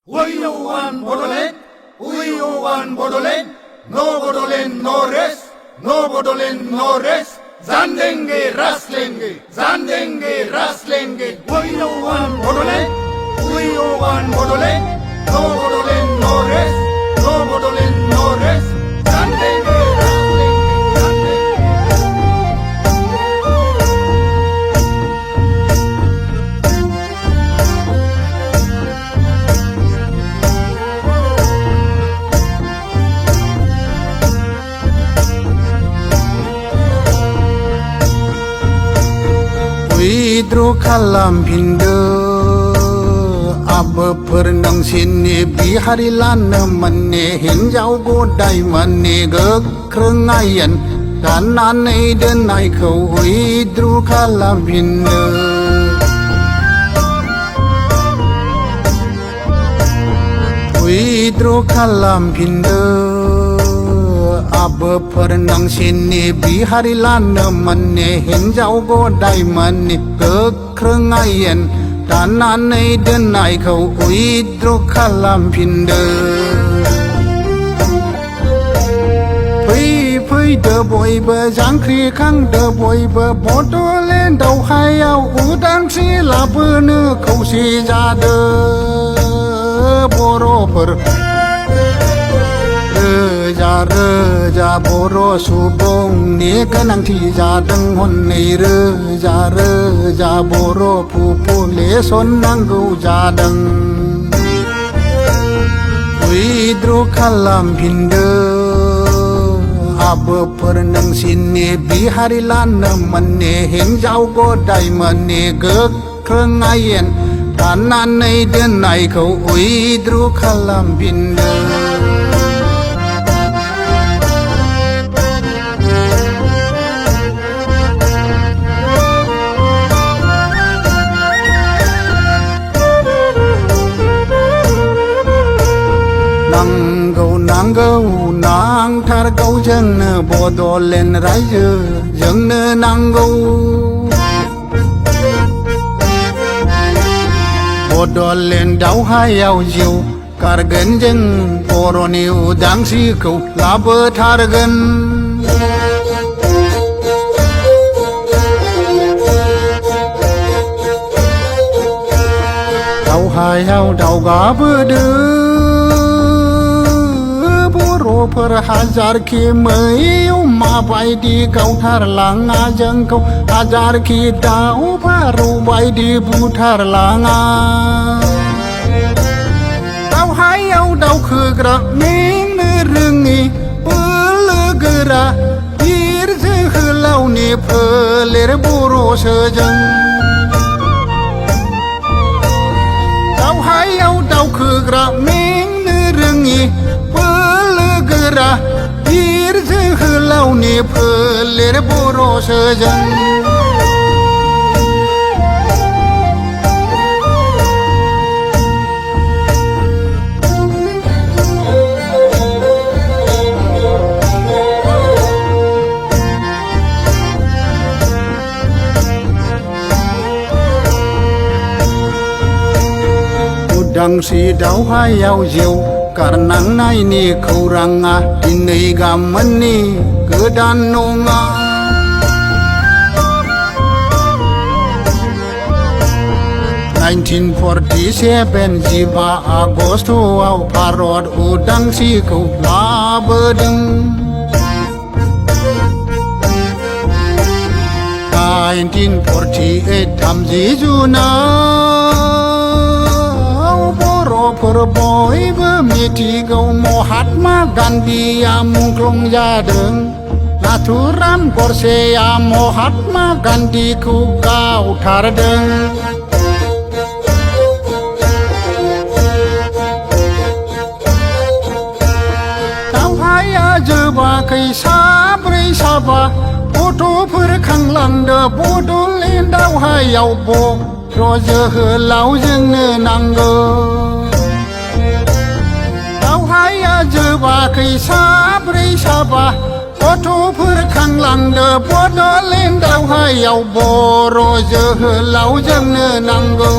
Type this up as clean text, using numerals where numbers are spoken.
We want Bodoland, we want Bodoland, no Bodoland, no rest, no Bodoland, no rest. Zandenge, Raslenge, Zandenge, Raslenge. We want Bodoland, we want Bodoland, no Bodoland, no rest, no Bodoland, no rest. Zandenge, Raslenge, Widro kalam pindo abapur nang sini bihari lana mane hinjau godai mane gekrengayan kanane denai kau widro kalam pindo widro kalam pindo abapur nang sini bihari lana mane hinjau godai mane gekrengayan kanane denai kau widro kalam pindo Pui de boiba jangkri kang de boiba Bodoland dau hayau udang si labene kau si jade boroper Reja boro subong ni kanang ti jadeng hon ni reja boro pupu le son nanggu jadeng Widro kalam pindo abapur nang sini bihari lana mane hinjau godai mane gekrengayan kanane denai kau widro kalam pindo Nangau nang thar gau jengna Bodoland raja jengna nangau Bodoland dau hayau jiu kargen jeng poroni udang si kau labe thargen dau hayau dau gabede per hajar ki mayu ma bai di kau thar langa jeng kau hajar ki dau baru bai di buthar langa dau hayau dau khegra ming ne rengi pelegera ir je helau ni peler boro sejeng dau hayau dau khegra ming ne rengi ir je helau ni peler boro sejeng udang si dau hayau jiu Karnang nai ni kuranga ini gamen ni kedan nonga 1947 jiba Agosto au parod udang si kau labedeng 1948 tamji juna Perboy bemiti gau Mahatma Gandhi amungklong jadeng Naturam korse ya Mahatma Gandhi ku gau thardeng Tau haya jeba kai sabre saba Foto per khanglang de Bodoland dau hayau bo Roje helau jengna nanggo jeba kai sabre saba Foto per khanglang de Bodoland dau hayau bo Roje helau jengna nanggo